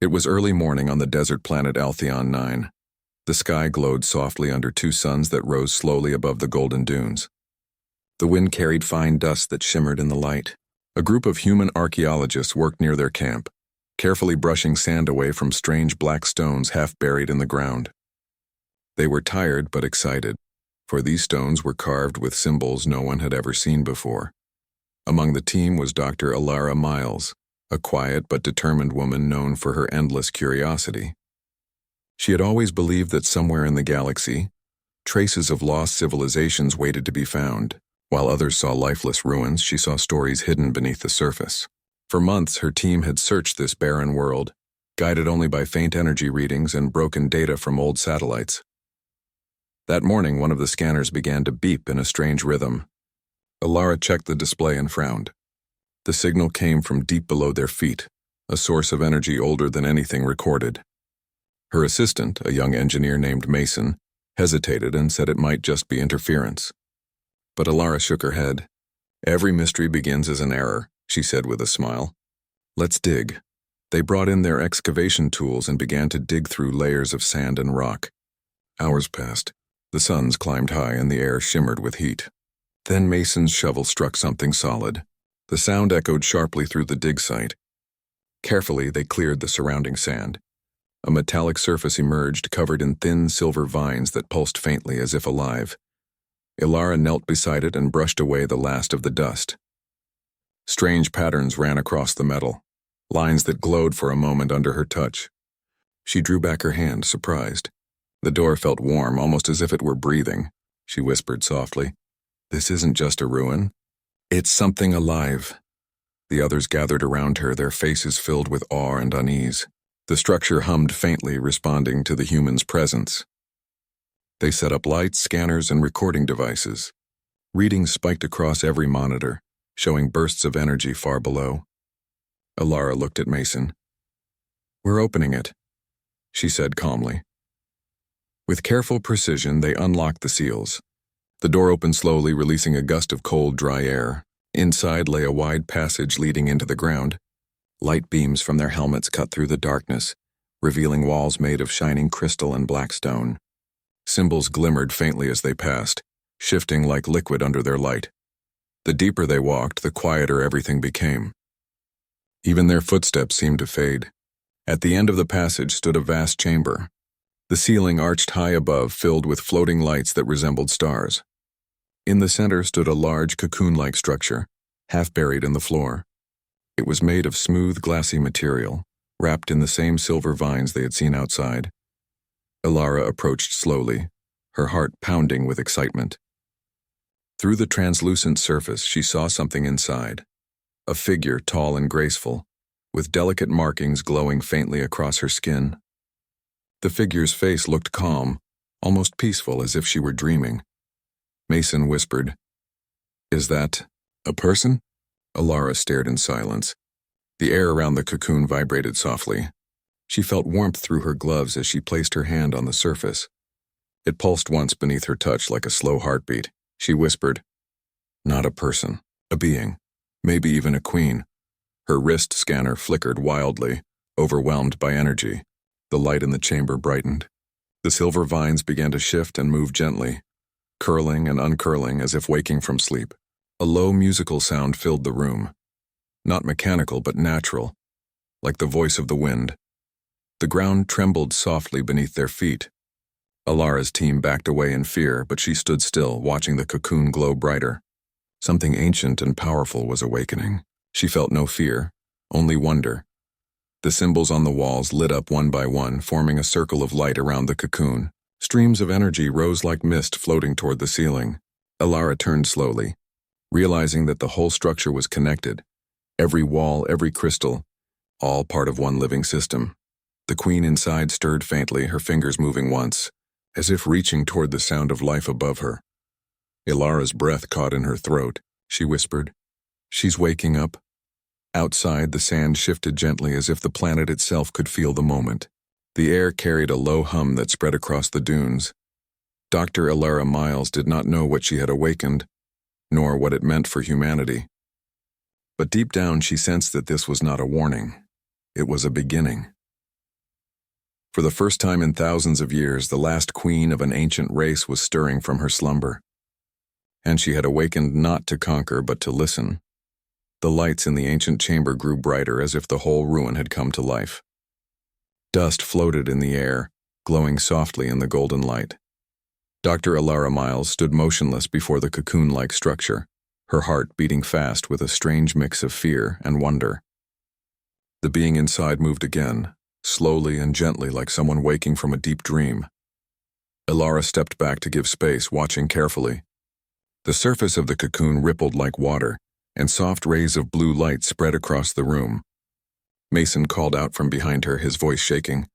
It was early morning on the desert planet Altheon 9. The sky glowed softly under two suns that rose slowly above the golden dunes. The wind carried fine dust that shimmered in the light. A group of human archaeologists worked near their camp, carefully brushing sand away from strange black stones half buried in the ground. They were tired but excited, for these stones were carved with symbols no one had ever seen before. Among the team was Dr. Alara Miles, a quiet but determined woman known for her endless curiosity. She had always believed that somewhere in the galaxy, traces of lost civilizations waited to be found. While others saw lifeless ruins, she saw stories hidden beneath the surface. For months, her team had searched this barren world, guided only by faint energy readings and broken data from old satellites. That morning, one of the scanners began to beep in a strange rhythm. Alara checked the display and frowned. The signal came from deep below their feet, a source of energy older than anything recorded. Her assistant, a young engineer named Mason, hesitated and said it might just be interference. But Alara shook her head. "Every mystery begins as an error," she said with a smile. "Let's dig." They brought in their excavation tools and began to dig through layers of sand and rock. Hours passed. The suns climbed high and the air shimmered with heat. Then Mason's shovel struck something solid. The sound echoed sharply through the dig site. Carefully, they cleared the surrounding sand. A metallic surface emerged, covered in thin silver vines that pulsed faintly as if alive. Alara knelt beside it and brushed away the last of the dust. Strange patterns ran across the metal, lines that glowed for a moment under her touch. She drew back her hand, surprised. The door felt warm, almost as if it were breathing. She whispered softly, "This isn't just a ruin. It's something alive." The others gathered around her, their faces filled with awe and unease. The structure hummed faintly, responding to the human's presence. They set up lights, scanners, and recording devices. Readings spiked across every monitor, showing bursts of energy far below. Alara looked at Mason. "We're opening it," she said calmly. With careful precision, they unlocked the seals. The door opened slowly, releasing a gust of cold, dry air. Inside lay a wide passage leading into the ground. Light beams from their helmets cut through the darkness, revealing walls made of shining crystal and black stone. Symbols glimmered faintly as they passed, shifting like liquid under their light. The deeper they walked, the quieter everything became. Even their footsteps seemed to fade. At the end of the passage stood a vast chamber. The ceiling arched high above, filled with floating lights that resembled stars. In the center stood a large cocoon-like structure, half buried in the floor. It was made of smooth, glassy material, wrapped in the same silver vines they had seen outside. Alara approached slowly, her heart pounding with excitement. Through the translucent surface, she saw something inside. A figure tall and graceful, with delicate markings glowing faintly across her skin. The figure's face looked calm, almost peaceful, as if she were dreaming. Mason whispered, "Is that a person?" Alara stared in silence. The air around the cocoon vibrated softly. She felt warmth through her gloves as she placed her hand on the surface. It pulsed once beneath her touch like a slow heartbeat. She whispered, "Not a person, a being, maybe even a queen." Her wrist scanner flickered wildly, overwhelmed by energy. The light in the chamber brightened. The silver vines began to shift and move gently, curling and uncurling as if waking from sleep. A low musical sound filled the room. Not mechanical, but natural, like the voice of the wind. The ground trembled softly beneath their feet. Alara's team backed away in fear, but she stood still, watching the cocoon glow brighter. Something ancient and powerful was awakening. She felt no fear, only wonder. The symbols on the walls lit up one by one, forming a circle of light around the cocoon. Streams of energy rose like mist floating toward the ceiling. Alara turned slowly, realizing that the whole structure was connected. Every wall, every crystal, all part of one living system. The queen inside stirred faintly, her fingers moving once, as if reaching toward the sound of life above her. Alara's breath caught in her throat. She whispered, "She's waking up." Outside, the sand shifted gently as if the planet itself could feel the moment. The air carried a low hum that spread across the dunes. Dr. Alara Miles did not know what she had awakened, nor what it meant for humanity. But deep down she sensed that this was not a warning. It was a beginning. For the first time in thousands of years, the last queen of an ancient race was stirring from her slumber. And she had awakened not to conquer but to listen. The lights in the ancient chamber grew brighter as if the whole ruin had come to life. Dust floated in the air, glowing softly in the golden light. Dr. Alara Miles stood motionless before the cocoon-like structure, her heart beating fast with a strange mix of fear and wonder. The being inside moved again, slowly and gently like someone waking from a deep dream. Alara stepped back to give space, watching carefully. The surface of the cocoon rippled like water, and soft rays of blue light spread across the room. Mason called out from behind her, his voice shaking.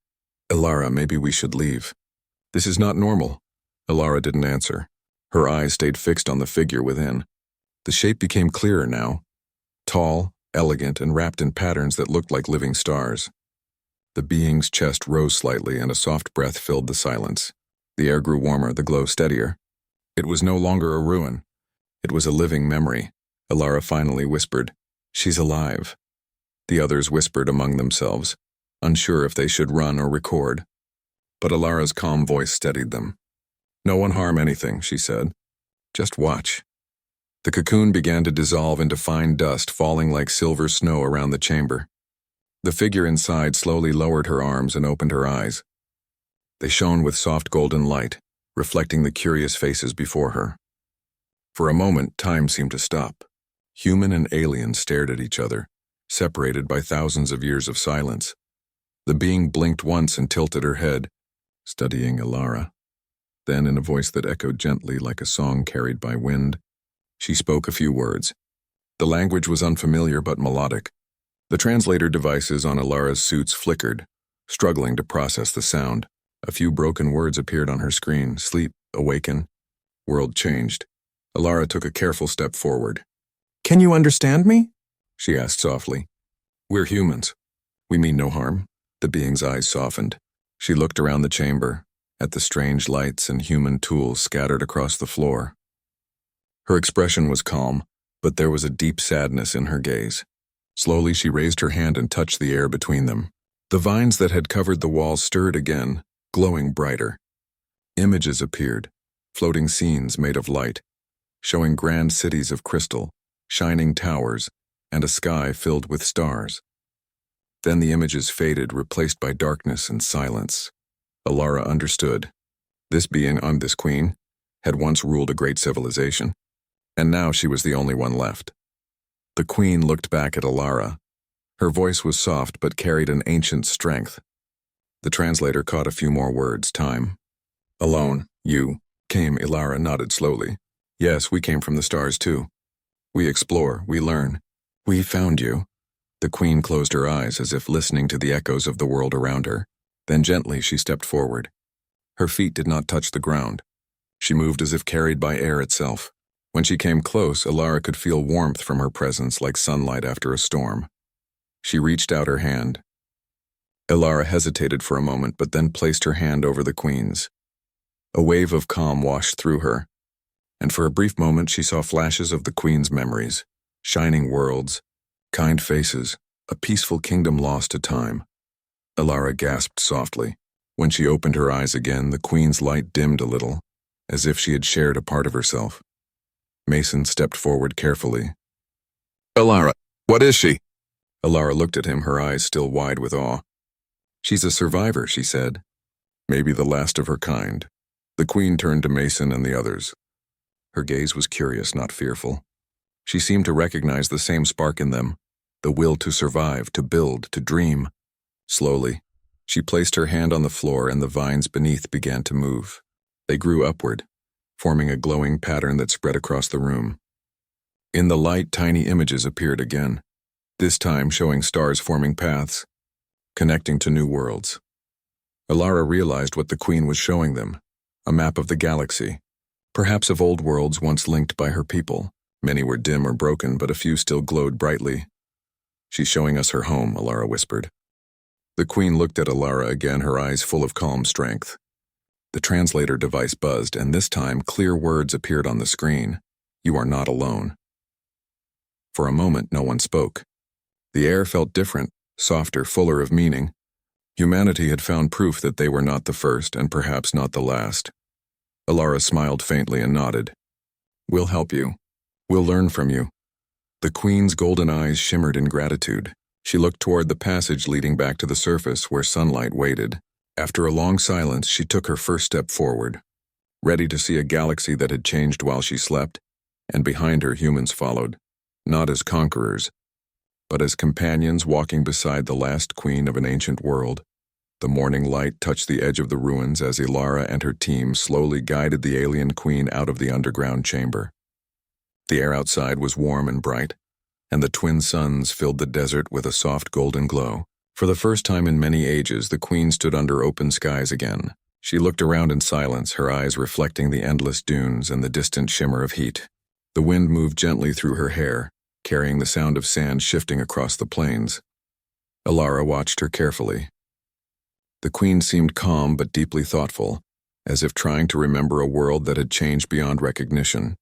"Alara, maybe we should leave. This is not normal." Alara didn't answer. Her eyes stayed fixed on the figure within. The shape became clearer now, tall, elegant, and wrapped in patterns that looked like living stars. The being's chest rose slightly, and a soft breath filled the silence. The air grew warmer, the glow steadier. It was no longer a ruin. It was a living memory. Alara finally whispered, "She's alive." The others whispered among themselves, unsure if they should run or record. But Alara's calm voice steadied them. "No one harm anything," she said. "Just watch." The cocoon began to dissolve into fine dust, falling like silver snow around the chamber. The figure inside slowly lowered her arms and opened her eyes. They shone with soft golden light, reflecting the curious faces before her. For a moment, time seemed to stop. Human and alien stared at each other, separated by thousands of years of silence. The being blinked once and tilted her head, studying Alara. Then, in a voice that echoed gently like a song carried by wind, she spoke a few words. The language was unfamiliar but melodic. The translator devices on Alara's suits flickered, struggling to process the sound. A few broken words appeared on her screen: sleep, awaken, world changed. Alara took a careful step forward. "Can you understand me?" she asked softly. "We're humans. We mean no harm." The being's eyes softened. She looked around the chamber, at the strange lights and human tools scattered across the floor. Her expression was calm, but there was a deep sadness in her gaze. Slowly she raised her hand and touched the air between them. The vines that had covered the walls stirred again, glowing brighter. Images appeared, floating scenes made of light, showing grand cities of crystal, shining towers, and a sky filled with stars. Then the images faded, replaced by darkness and silence. Alara understood. This being, this queen, had once ruled a great civilization, and now she was the only one left. The queen looked back at Alara. Her voice was soft but carried an ancient strength. The translator caught a few more words. "Time. Alone. You came." Alara nodded slowly. "Yes, we came from the stars too. We explore, we learn. We found you." The queen closed her eyes as if listening to the echoes of the world around her. Then gently she stepped forward. Her feet did not touch the ground. She moved as if carried by air itself. When she came close, Alara could feel warmth from her presence like sunlight after a storm. She reached out her hand. Alara hesitated for a moment, but then placed her hand over the queen's. A wave of calm washed through her, and for a brief moment she saw flashes of the queen's memories, shining worlds, kind faces, a peaceful kingdom lost to time. Alara gasped softly. When she opened her eyes again, the queen's light dimmed a little, as if she had shared a part of herself. Mason stepped forward carefully. "Alara, what is she?" Alara looked at him, her eyes still wide with awe. "She's a survivor," she said. "Maybe the last of her kind." The queen turned to Mason and the others. Her gaze was curious, not fearful. She seemed to recognize the same spark in them, the will to survive, to build, to dream. Slowly, she placed her hand on the floor and the vines beneath began to move. They grew upward, forming a glowing pattern that spread across the room. In the light, tiny images appeared again, this time showing stars forming paths, connecting to new worlds. Alara realized what the queen was showing them, a map of the galaxy, perhaps of old worlds once linked by her people. Many were dim or broken, but a few still glowed brightly. "She's showing us her home," Alara whispered. The queen looked at Alara again, her eyes full of calm strength. The translator device buzzed, and this time clear words appeared on the screen. "You are not alone." For a moment, no one spoke. The air felt different, softer, fuller of meaning. Humanity had found proof that they were not the first and perhaps not the last. Alara smiled faintly and nodded. We'll help you. We'll learn from you. The Queen's golden eyes shimmered in gratitude. She looked toward the passage leading back to the surface where sunlight waited. After a long silence, she took her first step forward, ready to see a galaxy that had changed while she slept, and behind her humans followed, not as conquerors, but as companions walking beside the last queen of an ancient world. The morning light touched the edge of the ruins as Alara and her team slowly guided the alien queen out of the underground chamber. The air outside was warm and bright, and the twin suns filled the desert with a soft golden glow. For the first time in many ages, the queen stood under open skies again. She looked around in silence, her eyes reflecting the endless dunes and the distant shimmer of heat. The wind moved gently through her hair, carrying the sound of sand shifting across the plains. Alara watched her carefully. The queen seemed calm but deeply thoughtful, as if trying to remember a world that had changed beyond recognition.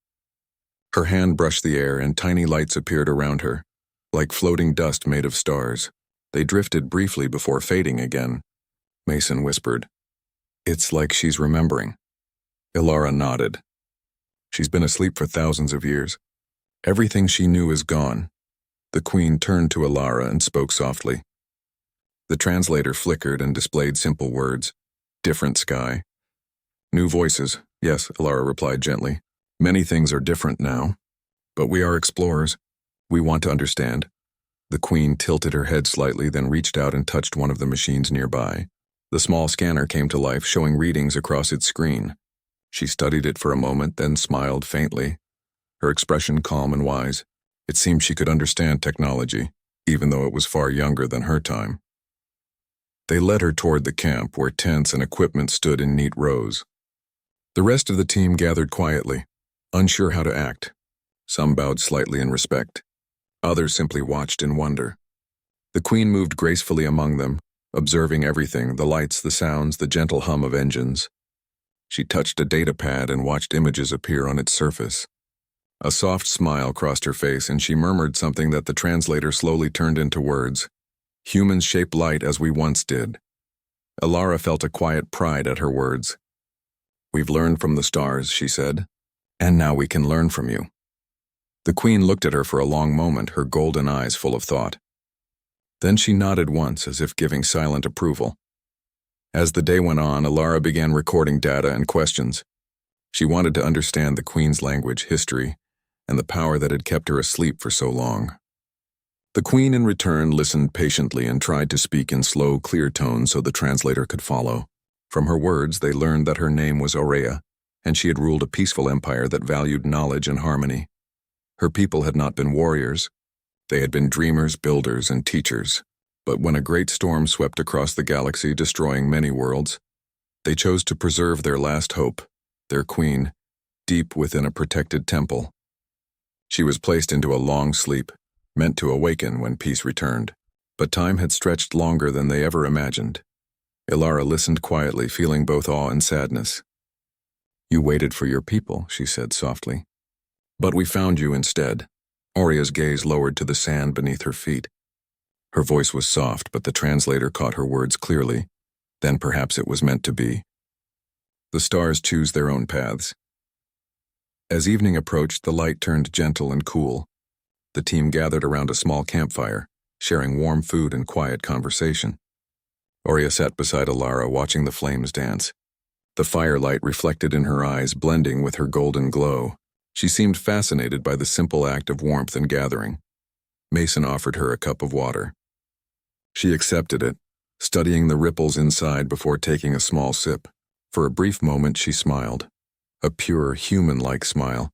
Her hand brushed the air and tiny lights appeared around her, like floating dust made of stars. They drifted briefly before fading again. Mason whispered, "It's like she's remembering." Alara nodded. "She's been asleep for thousands of years. Everything she knew is gone." The queen turned to Alara and spoke softly. The translator flickered and displayed simple words. "Different sky." "New voices." "Yes," Alara replied gently. "Many things are different now. But we are explorers. We want to understand." The queen tilted her head slightly, then reached out and touched one of the machines nearby. The small scanner came to life, showing readings across its screen. She studied it for a moment, then smiled faintly, her expression calm and wise. It seemed she could understand technology, even though it was far younger than her time. They led her toward the camp, where tents and equipment stood in neat rows. The rest of the team gathered quietly, unsure how to act. Some bowed slightly in respect. Others simply watched in wonder. The queen moved gracefully among them, observing everything, the lights, the sounds, the gentle hum of engines. She touched a data pad and watched images appear on its surface. A soft smile crossed her face, and she murmured something that the translator slowly turned into words. "Humans shape light as we once did." Alara felt a quiet pride at her words. "We've learned from the stars," she said, "and now we can learn from you." The queen looked at her for a long moment, her golden eyes full of thought. Then she nodded once, as if giving silent approval. As the day went on, Alara began recording data and questions. She wanted to understand the queen's language, history, and the power that had kept her asleep for so long. The queen, in return, listened patiently and tried to speak in slow, clear tones so the translator could follow. From her words, they learned that her name was Aurea, and she had ruled a peaceful empire that valued knowledge and harmony. Her people had not been warriors. They had been dreamers, builders, and teachers. But when a great storm swept across the galaxy, destroying many worlds, they chose to preserve their last hope, their queen, deep within a protected temple. She was placed into a long sleep, meant to awaken when peace returned. But time had stretched longer than they ever imagined. Alara listened quietly, feeling both awe and sadness. "You waited for your people," she said softly. "But we found you instead." Aurea's gaze lowered to the sand beneath her feet. Her voice was soft, but the translator caught her words clearly. Then perhaps it was meant to be. The stars choose their own paths. As evening approached, the light turned gentle and cool. The team gathered around a small campfire, sharing warm food and quiet conversation. Aurea sat beside Alara, watching the flames dance. The firelight reflected in her eyes, blending with her golden glow. She seemed fascinated by the simple act of warmth and gathering. Mason offered her a cup of water. She accepted it, studying the ripples inside before taking a small sip. For a brief moment she smiled, a pure, human-like smile,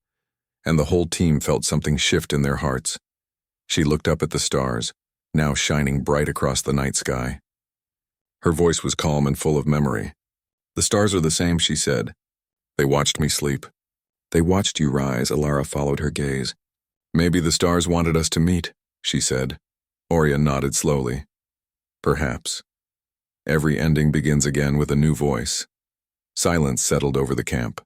and the whole team felt something shift in their hearts. She looked up at the stars, now shining bright across the night sky. Her voice was calm and full of memory. "The stars are the same," she said. "They watched me sleep." "They watched you rise," Alara followed her gaze. "Maybe the stars wanted us to meet," she said. Aurea nodded slowly. "Perhaps. Every ending begins again with a new voice." Silence settled over the camp.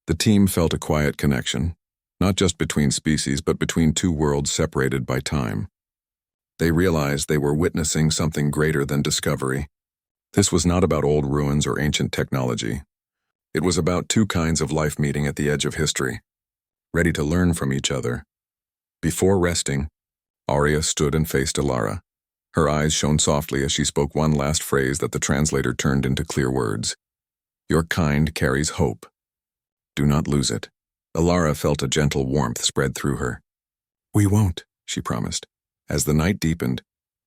The team felt a quiet connection, not just between species, but between two worlds separated by time. They realized they were witnessing something greater than discovery, This was not about old ruins or ancient technology. It was about two kinds of life meeting at the edge of history, ready to learn from each other. Before resting, Arya stood and faced Alara. Her eyes shone softly as she spoke one last phrase that the translator turned into clear words. Your kind carries hope. Do not lose it. Alara felt a gentle warmth spread through her. We won't, she promised. As the night deepened,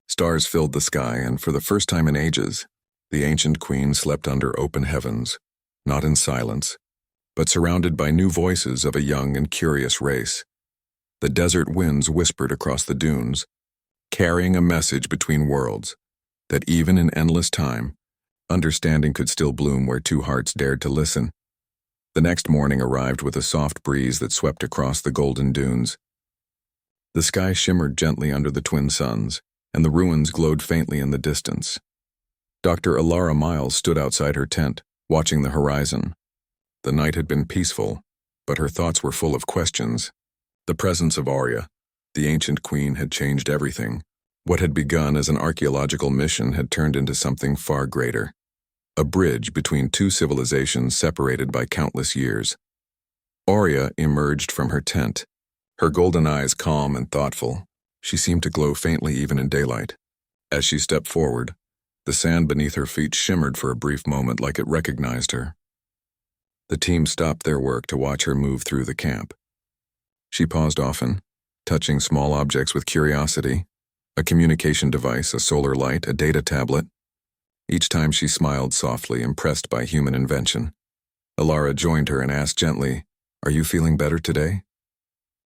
stars filled the sky, and for the first time in ages, the ancient queen slept under open heavens, not in silence, but surrounded by new voices of a young and curious race. The desert winds whispered across the dunes, carrying a message between worlds, that even in endless time, understanding could still bloom where two hearts dared to listen. The next morning arrived with a soft breeze that swept across the golden dunes. The sky shimmered gently under the twin suns, and the ruins glowed faintly in the distance. Dr. Alara Miles stood outside her tent, watching the horizon. The night had been peaceful, but her thoughts were full of questions. The presence of Arya, the ancient queen, had changed everything. What had begun as an archaeological mission had turned into something far greater. A bridge between two civilizations separated by countless years. Arya emerged from her tent, her golden eyes calm and thoughtful. She seemed to glow faintly even in daylight. As she stepped forward, the sand beneath her feet shimmered for a brief moment like it recognized her. The team stopped their work to watch her move through the camp. She paused often, touching small objects with curiosity, a communication device, a solar light, a data tablet. Each time she smiled softly, impressed by human invention. Alara joined her and asked gently, "Are you feeling better today?"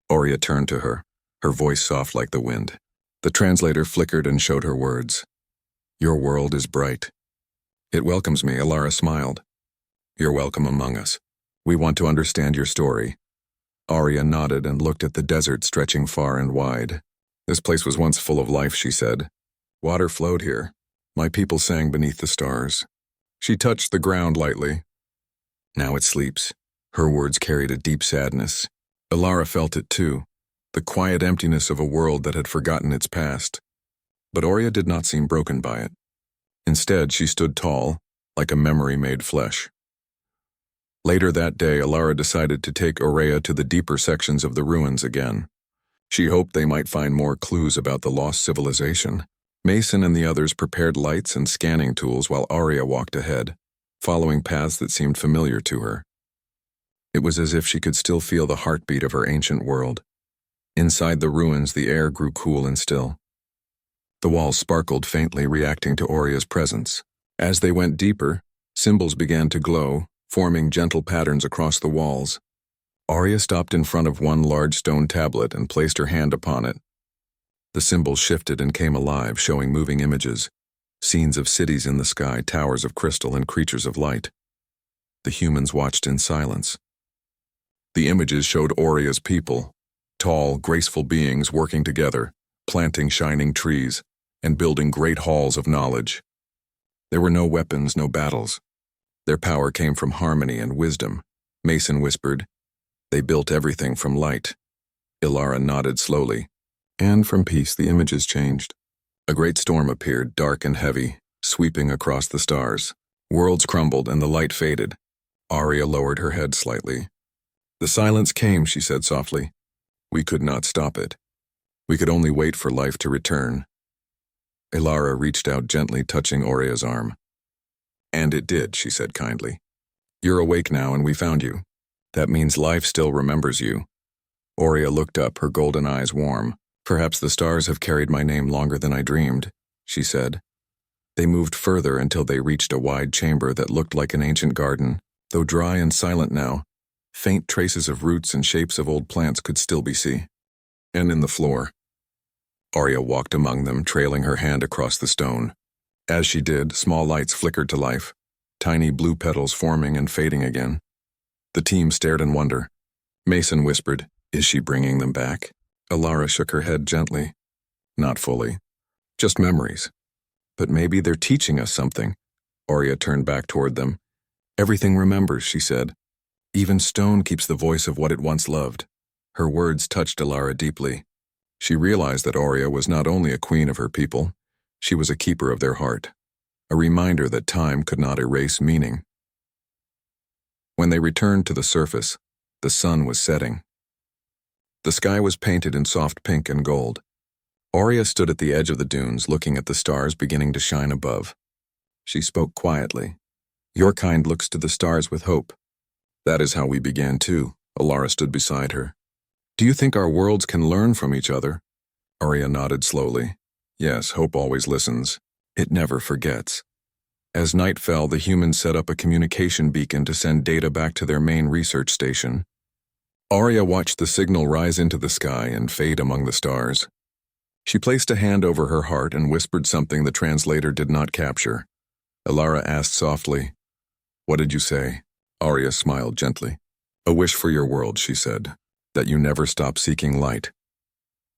Arya turned to her, her voice soft like the wind. The translator flickered and showed her words. Your world is bright. It welcomes me, Alara smiled. You're welcome among us. We want to understand your story. Arya nodded and looked at the desert stretching far and wide. This place was once full of life, she said. Water flowed here. My people sang beneath the stars. She touched the ground lightly. Now it sleeps. Her words carried a deep sadness. Alara felt it too, the quiet emptiness of a world that had forgotten its past. But Arya did not seem broken by it. Instead, she stood tall, like a memory made flesh. Later that day, Alara decided to take Arya to the deeper sections of the ruins again. She hoped they might find more clues about the lost civilization. Mason and the others prepared lights and scanning tools while Arya walked ahead, following paths that seemed familiar to her. It was as if she could still feel the heartbeat of her ancient world. Inside the ruins, the air grew cool and still. The walls sparkled faintly, reacting to Arya's presence. As they went deeper, symbols began to glow, forming gentle patterns across the walls. Arya stopped in front of one large stone tablet and placed her hand upon it. The symbols shifted and came alive, showing moving images, scenes of cities in the sky, towers of crystal, and creatures of light. The humans watched in silence. The images showed Arya's people, tall, graceful beings working together, planting shining trees, and building great halls of knowledge. There were no weapons, no battles. Their power came from harmony and wisdom. Mason whispered, They built everything from light. Alara nodded slowly. And from peace, the images changed. A great storm appeared, dark and heavy, sweeping across the stars. Worlds crumbled and the light faded. Arya lowered her head slightly. The silence came, she said softly. We could not stop it. We could only wait for life to return. Alara reached out gently, touching Arya's arm. And it did, she said kindly. You're awake now and we found you. That means life still remembers you. Arya looked up, her golden eyes warm. Perhaps the stars have carried my name longer than I dreamed, she said. They moved further until they reached a wide chamber that looked like an ancient garden. Though dry and silent now, faint traces of roots and shapes of old plants could still be seen. And in the floor. Arya walked among them, trailing her hand across the stone. As she did, small lights flickered to life, tiny blue petals forming and fading again. The team stared in wonder. Mason whispered, Is she bringing them back? Alara shook her head gently. Not fully. Just memories. But maybe they're teaching us something. Arya turned back toward them. Everything remembers, she said. Even stone keeps the voice of what it once loved. Her words touched Alara deeply. She realized that Arya was not only a queen of her people, she was a keeper of their heart. a reminder that time could not erase meaning. When they returned to the surface, the sun was setting. The sky was painted in soft pink and gold. Aurea stood at the edge of the dunes looking at the stars beginning to shine above. She spoke quietly. "Your kind looks to the stars with hope." "That is how we began too." Alara stood beside her. "Do you think our worlds can learn from each other?" Aurea nodded slowly. "Yes, hope always listens. It never forgets." As night fell, the humans set up a communication beacon to send data back to their main research station. Aurea watched the signal rise into the sky and fade among the stars. She placed a hand over her heart and whispered something the translator did not capture. Alara asked softly, "What did you say?" Aurea smiled gently. "A wish for your world," she said, "that you never stop seeking light."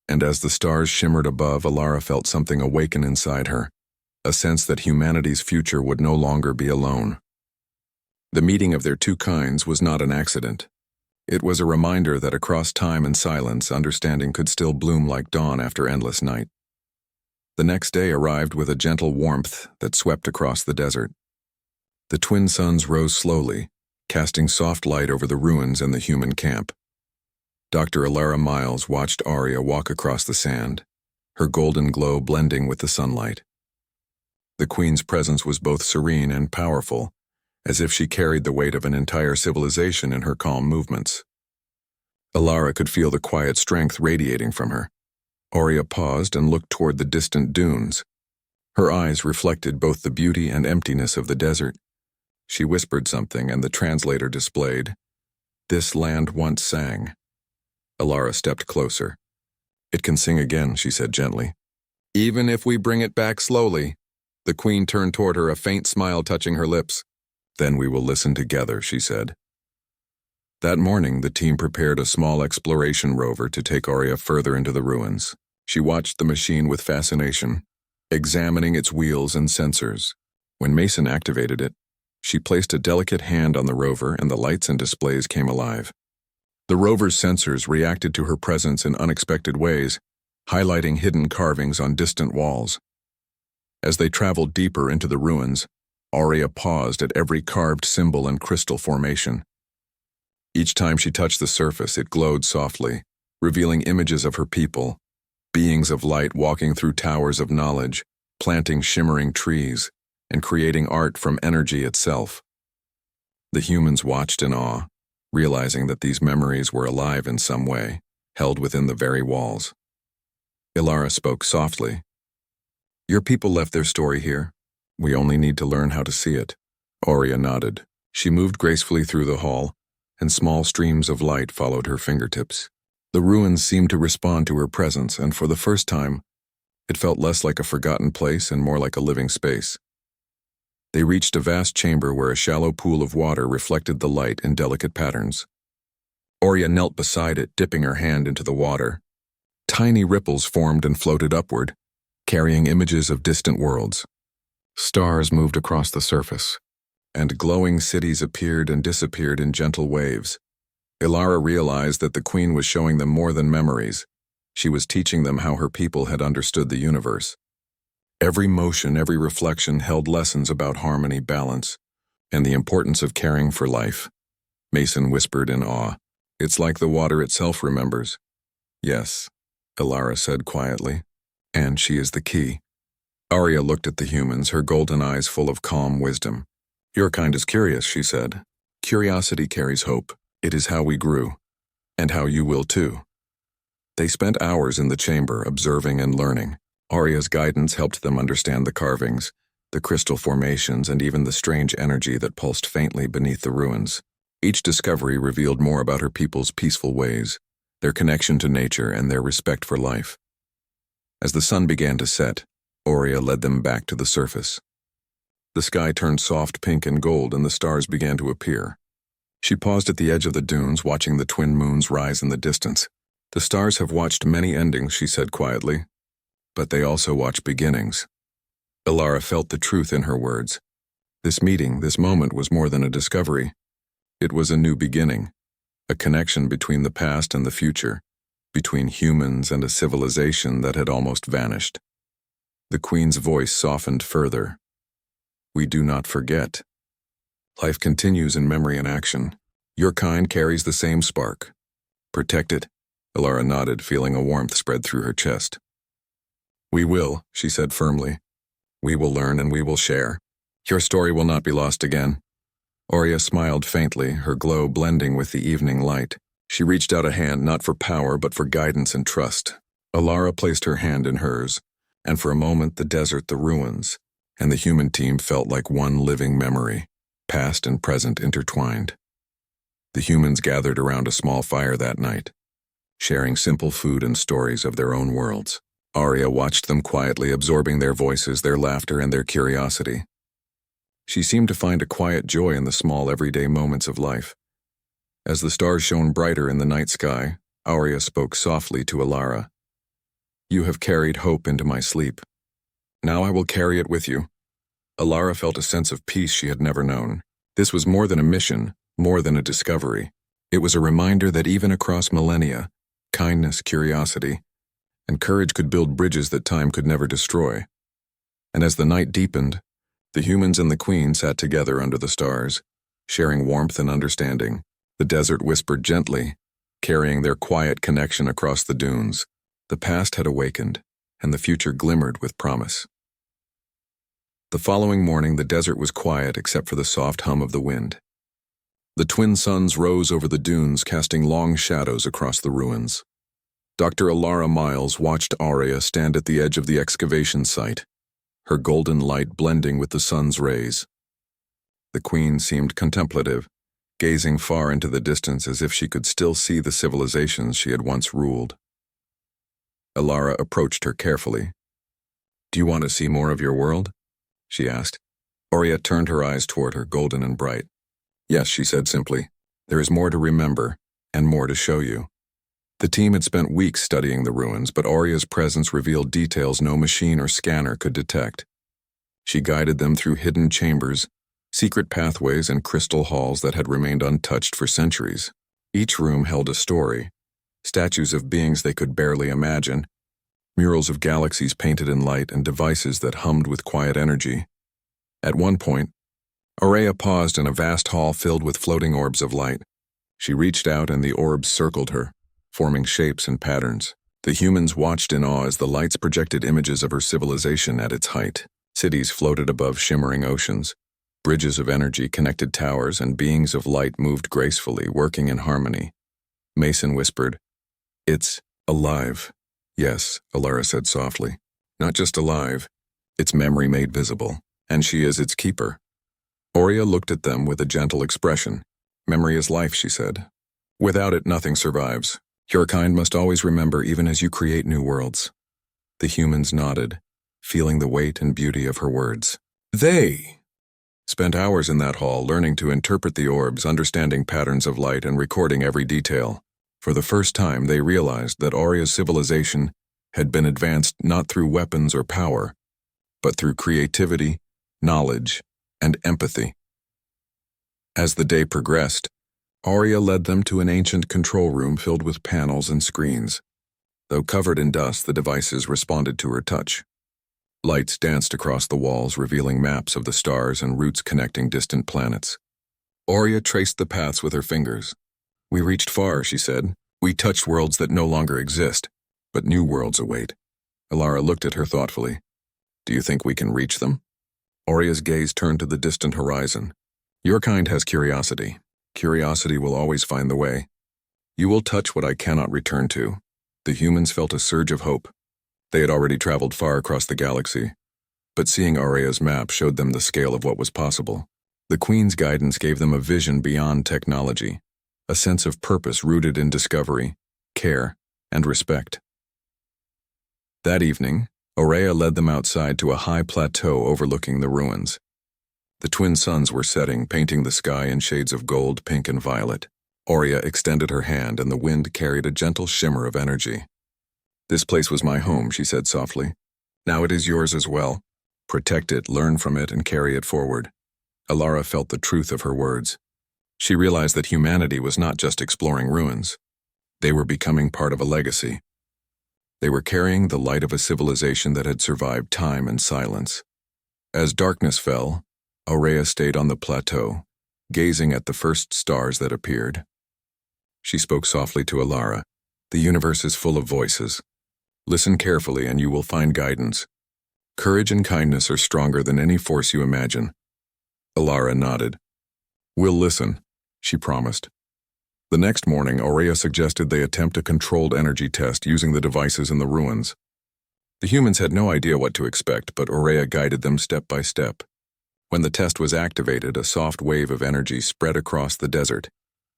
And as the stars shimmered above, Alara felt something awaken inside her, a sense that humanity's future would no longer be alone. The meeting of their two kinds was not an accident. It was a reminder that across time and silence, understanding could still bloom like dawn after endless night. The next day arrived with a gentle warmth that swept across the desert. The twin suns rose slowly, casting soft light over the ruins and the human camp. Dr. Alara Miles watched Aurea walk across the sand, her golden glow blending with the sunlight. The Queen's presence was both serene and powerful, as if she carried the weight of an entire civilization in her calm movements. Alara could feel the quiet strength radiating from her. Aurea paused and looked toward the distant dunes. Her eyes reflected both the beauty and emptiness of the desert. She whispered something, and the translator displayed, "This land once sang." Alara stepped closer. "It can sing again," she said gently. "Even if we bring it back slowly." The Queen turned toward her, a faint smile touching her lips. "Then we will listen together," she said. That morning, the team prepared a small exploration rover to take Aurea further into the ruins. She watched the machine with fascination, examining its wheels and sensors. When Mason activated it, she placed a delicate hand on the rover and the lights and displays came alive. The rover's sensors reacted to her presence in unexpected ways, highlighting hidden carvings on distant walls. As they traveled deeper into the ruins, Aurea paused at every carved symbol and crystal formation. Each time she touched the surface, it glowed softly, revealing images of her people, beings of light walking through towers of knowledge, planting shimmering trees, and creating art from energy itself. The humans watched in awe, realizing that these memories were alive in some way, held within the very walls. Alara spoke softly. "Your people left their story here. We only need to learn how to see it." Aurea nodded. She moved gracefully through the hall, and small streams of light followed her fingertips. The ruins seemed to respond to her presence, and for the first time, it felt less like a forgotten place and more like a living space. They reached a vast chamber where a shallow pool of water reflected the light in delicate patterns. Aurea knelt beside it, dipping her hand into the water. Tiny ripples formed and floated upward, carrying images of distant worlds. Stars moved across the surface, and glowing cities appeared and disappeared in gentle waves. Alara realized that the Queen was showing them more than memories. She was teaching them how her people had understood the universe. Every motion, every reflection held lessons about harmony, balance, and the importance of caring for life. Mason whispered in awe. "It's like the water itself remembers." "Yes," Alara said quietly, "and she is the key." Aurea looked at the humans, her golden eyes full of calm wisdom. "Your kind is curious," she said. "Curiosity carries hope. It is how we grew, and how you will too." They spent hours in the chamber, observing and learning. Aurea's guidance helped them understand the carvings, the crystal formations, and even the strange energy that pulsed faintly beneath the ruins. Each discovery revealed more about her people's peaceful ways, their connection to nature, and their respect for life. As the sun began to set, Aurea led them back to the surface. The sky turned soft pink and gold, and the stars began to appear. She paused at the edge of the dunes, watching the twin moons rise in the distance. "The stars have watched many endings," she said quietly, "but they also watch beginnings." Alara felt the truth in her words. This meeting, this moment, was more than a discovery. It was a new beginning, a connection between the past and the future, between humans and a civilization that had almost vanished. The Queen's voice softened further. We do not forget. Life continues in memory and action. Your kind carries the same spark. Protect it. Alara nodded, feeling a warmth spread through her chest. We will, she said firmly. We will learn and we will share. Your story will not be lost again. Oria smiled faintly, her glow blending with the evening light. She reached out a hand not for power but for guidance and trust. Alara placed her hand in hers, and for a moment the desert, the ruins, and the human team felt like one living memory, past and present intertwined. The humans gathered around a small fire that night, sharing simple food and stories of their own worlds. Arya watched them quietly, absorbing their voices, their laughter, and their curiosity. She seemed to find a quiet joy in the small everyday moments of life. As the stars shone brighter in the night sky, Arya spoke softly to Alara. You have carried hope into my sleep. Now I will carry it with you. Alara felt a sense of peace she had never known. This was more than a mission, more than a discovery. It was a reminder that even across millennia, kindness, curiosity, and courage could build bridges that time could never destroy. And as the night deepened, the humans and the queen sat together under the stars, sharing warmth and understanding. The desert whispered gently, carrying their quiet connection across the dunes. The past had awakened, and the future glimmered with promise. The following morning, the desert was quiet except for the soft hum of the wind. The twin suns rose over the dunes, casting long shadows across the ruins. Dr. Alara Miles watched Arya stand at the edge of the excavation site, her golden light blending with the sun's rays. The queen seemed contemplative, gazing far into the distance as if she could still see the civilizations she had once ruled. Alara approached her carefully. Do you want to see more of your world? She asked. Arya turned her eyes toward her, golden and bright. Yes, she said simply. There is more to remember, and more to show you. The team had spent weeks studying the ruins, but Arya's presence revealed details no machine or scanner could detect. She guided them through hidden chambers, secret pathways, and crystal halls that had remained untouched for centuries. Each room held a story, statues of beings they could barely imagine, murals of galaxies painted in light, and devices that hummed with quiet energy. At one point, Arya paused in a vast hall filled with floating orbs of light. She reached out and the orbs circled her, forming shapes and patterns. The humans watched in awe as the lights projected images of her civilization at its height. Cities floated above shimmering oceans. Bridges of energy connected towers, and beings of light moved gracefully, working in harmony. Mason whispered, It's alive. Yes, Alara said softly. Not just alive, its memory made visible, and she is its keeper. Arya looked at them with a gentle expression. Memory is life, she said. Without it, nothing survives. Your kind must always remember even as you create new worlds. The humans nodded, feeling the weight and beauty of her words. They spent hours in that hall learning to interpret the orbs, understanding patterns of light, and recording every detail. For the first time, they realized that Arya's civilization had been advanced not through weapons or power, but through creativity, knowledge, and empathy. As the day progressed, Arya led them to an ancient control room filled with panels and screens. Though covered in dust, the devices responded to her touch. Lights danced across the walls, revealing maps of the stars and routes connecting distant planets. Arya traced the paths with her fingers. We reached far, she said. We touched worlds that no longer exist, but new worlds await. Alara looked at her thoughtfully. Do you think we can reach them? Arya's gaze turned to the distant horizon. Your kind has curiosity. Curiosity will always find the way. You will touch what I cannot return to. The humans felt a surge of hope. They had already traveled far across the galaxy, but seeing Arya's map showed them the scale of what was possible. The Queen's guidance gave them a vision beyond technology, a sense of purpose rooted in discovery, care, and respect. That evening, Arya led them outside to a high plateau overlooking the ruins. The twin suns were setting, painting the sky in shades of gold, pink, and violet. Arya extended her hand, and the wind carried a gentle shimmer of energy. This place was my home, she said softly. Now it is yours as well. Protect it, learn from it, and carry it forward. Alara felt the truth of her words. She realized that humanity was not just exploring ruins. They were becoming part of a legacy. They were carrying the light of a civilization that had survived time and silence. As darkness fell, Aurea stayed on the plateau, gazing at the first stars that appeared. She spoke softly to Alara. The universe is full of voices. Listen carefully and you will find guidance. Courage and kindness are stronger than any force you imagine. Alara nodded. We'll listen, she promised. The next morning, Aurea suggested they attempt a controlled energy test using the devices in the ruins. The humans had no idea what to expect, but Aurea guided them step by step. When the test was activated, a soft wave of energy spread across the desert,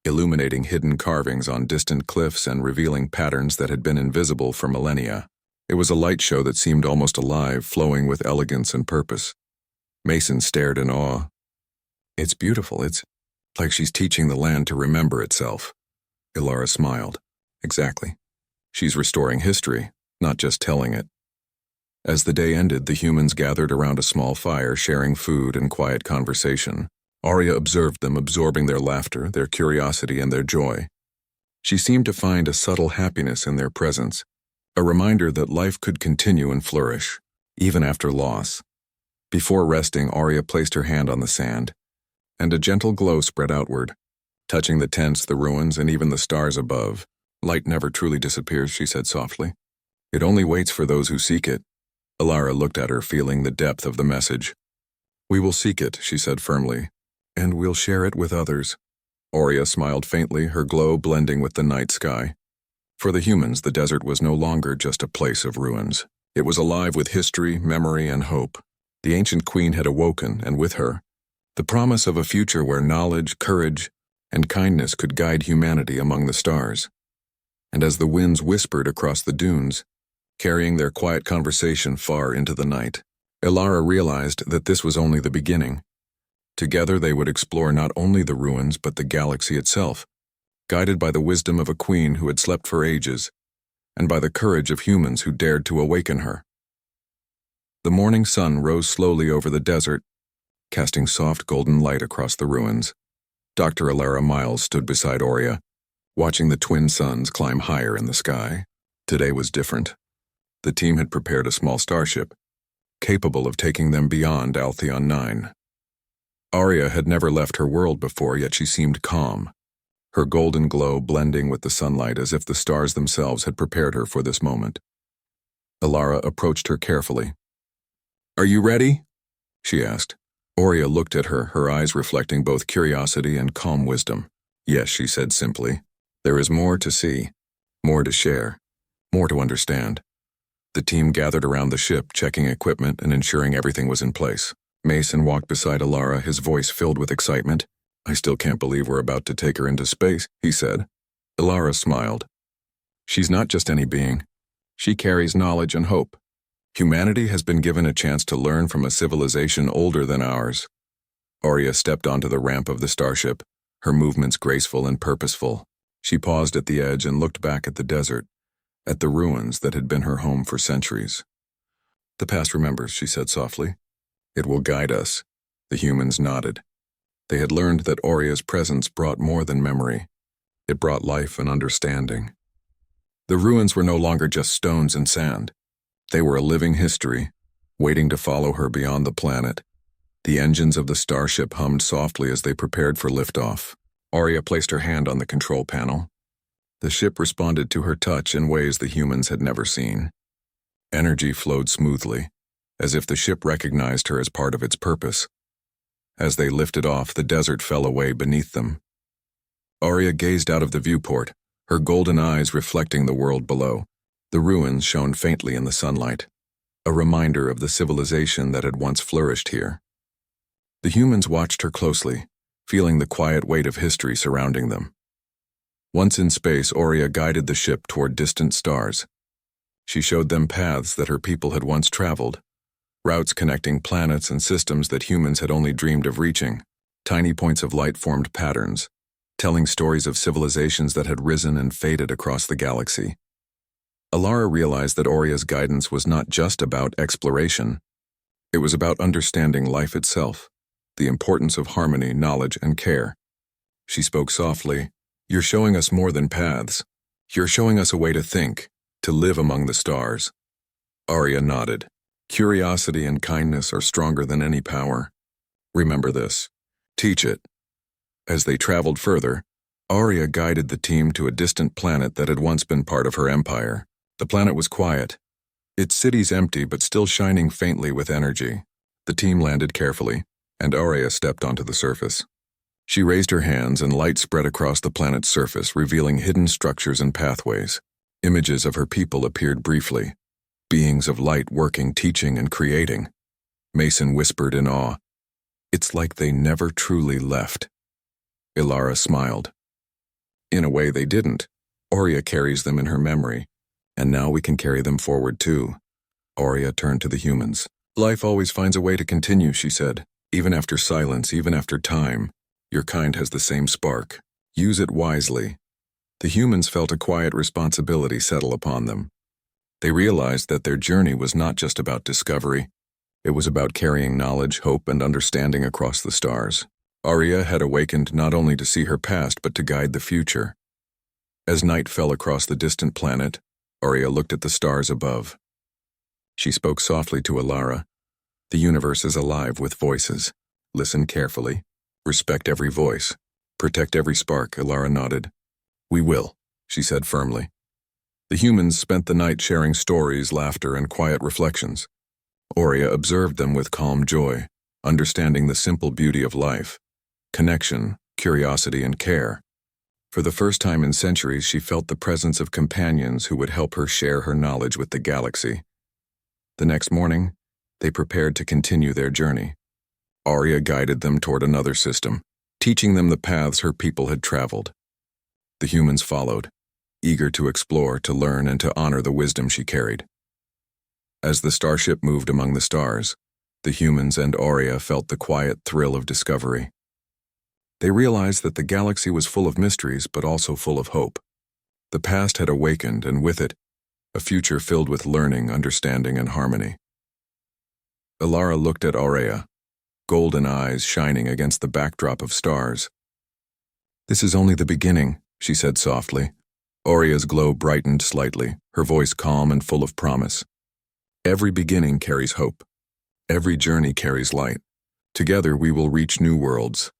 illuminating hidden carvings on distant cliffs and revealing patterns that had been invisible for millennia. It was a light show that seemed almost alive, flowing with elegance and purpose. Mason stared in awe. It's beautiful. It's like she's teaching the land to remember itself. Ilara smiled. Exactly. She's restoring history, not just telling it. As the day ended, the humans gathered around a small fire, sharing food and quiet conversation. Aurea observed them, absorbing their laughter, their curiosity, and their joy. She seemed to find a subtle happiness in their presence, a reminder that life could continue and flourish, even after loss. Before resting, Aurea placed her hand on the sand, and a gentle glow spread outward, touching the tents, the ruins, and even the stars above. Light never truly disappears, she said softly. It only waits for those who seek it. Alara looked at her, feeling the depth of the message. We will seek it, she said firmly, and we'll share it with others. Aurea smiled faintly, her glow blending with the night sky. For the humans, the desert was no longer just a place of ruins. It was alive with history, memory, and hope. The ancient queen had awoken, and with her, the promise of a future where knowledge, courage, and kindness could guide humanity among the stars. And as the winds whispered across the dunes, carrying their quiet conversation far into the night, Ilara realized that this was only the beginning. Together they would explore not only the ruins but the galaxy itself, guided by the wisdom of a queen who had slept for ages, and by the courage of humans who dared to awaken her. The morning sun rose slowly over the desert, casting soft golden light across the ruins. Dr. Alara Miles stood beside Aurea, watching the twin suns climb higher in the sky. Today was different. The team had prepared a small starship, capable of taking them beyond Altheon 9. Aurea had never left her world before, yet she seemed calm, her golden glow blending with the sunlight as if the stars themselves had prepared her for this moment. Alara approached her carefully. Are you ready? She asked. Aurea looked at her, her eyes reflecting both curiosity and calm wisdom. Yes, she said simply. There is more to see, more to share, more to understand. The team gathered around the ship, checking equipment and ensuring everything was in place. Mason walked beside Alara, his voice filled with excitement. I still can't believe we're about to take her into space, he said. Alara smiled. She's not just any being. She carries knowledge and hope. Humanity has been given a chance to learn from a civilization older than ours. Aurea stepped onto the ramp of the starship, her movements graceful and purposeful. She paused at the edge and looked back at the desert, at the ruins that had been her home for centuries. The past remembers, she said softly. It will guide us. The humans nodded. They had learned that Aurea's presence brought more than memory. It brought life and understanding. The ruins were no longer just stones and sand. They were a living history, waiting to follow her beyond the planet. The engines of the starship hummed softly as they prepared for liftoff. Aurea placed her hand on the control panel. The ship responded to her touch in ways the humans had never seen. Energy flowed smoothly, as if the ship recognized her as part of its purpose. As they lifted off, the desert fell away beneath them. Aurea gazed out of the viewport, her golden eyes reflecting the world below. The ruins shone faintly in the sunlight, a reminder of the civilization that had once flourished here. The humans watched her closely, feeling the quiet weight of history surrounding them. Once in space, Aurea guided the ship toward distant stars. She showed them paths that her people had once traveled, routes connecting planets and systems that humans had only dreamed of reaching. Tiny points of light formed patterns, telling stories of civilizations that had risen and faded across the galaxy. Alara realized that Aurea's guidance was not just about exploration. It was about understanding life itself, the importance of harmony, knowledge, and care. She spoke softly. You're showing us more than paths. You're showing us a way to think, to live among the stars. Aurea nodded. Curiosity and kindness are stronger than any power. Remember this. Teach it. As they traveled further, Arya guided the team to a distant planet that had once been part of her empire. The planet was quiet, its cities empty but still shining faintly with energy. The team landed carefully, and Arya stepped onto the surface. She raised her hands and light spread across the planet's surface, revealing hidden structures and pathways. Images of her people appeared briefly, beings of light working, teaching, and creating. Mason whispered in awe, "It's like they never truly left." Ilara smiled. "In a way they didn't. Arya carries them in her memory, and now we can carry them forward too." Arya turned to the humans. "Life always finds a way to continue," she said. "Even after silence, even after time, your kind has the same spark. Use it wisely." The humans felt a quiet responsibility settle upon them. They realized that their journey was not just about discovery. It was about carrying knowledge, hope, and understanding across the stars. Arya had awakened not only to see her past but to guide the future. As night fell across the distant planet, Arya looked at the stars above. She spoke softly to Ilara. "The universe is alive with voices. Listen carefully. Respect every voice. Protect every spark." Ilara nodded. "We will," she said firmly. The humans spent the night sharing stories, laughter, and quiet reflections. Arya observed them with calm joy, understanding the simple beauty of life: connection, curiosity, and care. For the first time in centuries, she felt the presence of companions who would help her share her knowledge with the galaxy. The next morning, they prepared to continue their journey. Arya guided them toward another system, teaching them the paths her people had traveled. The humans followed, eager to explore, to learn, and to honor the wisdom she carried. As the starship moved among the stars, the humans and Arya felt the quiet thrill of discovery. They realized that the galaxy was full of mysteries, but also full of hope. The past had awakened, and with it, a future filled with learning, understanding, and harmony. Ilara looked at Arya, golden eyes shining against the backdrop of stars. "This is only the beginning," she said softly. Arya's glow brightened slightly, her voice calm and full of promise. "Every beginning carries hope. Every journey carries light. Together we will reach new worlds."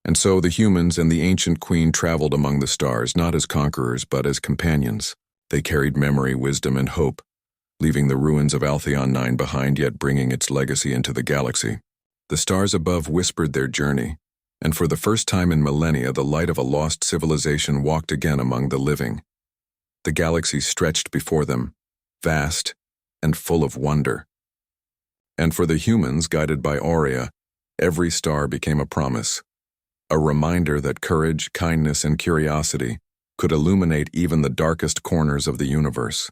And so the humans and the ancient queen traveled among the stars, not as conquerors, but as companions. They carried memory, wisdom, and hope, leaving the ruins of Altheon 9 behind, yet bringing its legacy into the galaxy. The stars above whispered their journey, and for the first time in millennia, the light of a lost civilization walked again among the living. The galaxy stretched before them, vast and full of wonder. And for the humans, guided by Arya, every star became a promise, a reminder that courage, kindness, and curiosity could illuminate even the darkest corners of the universe.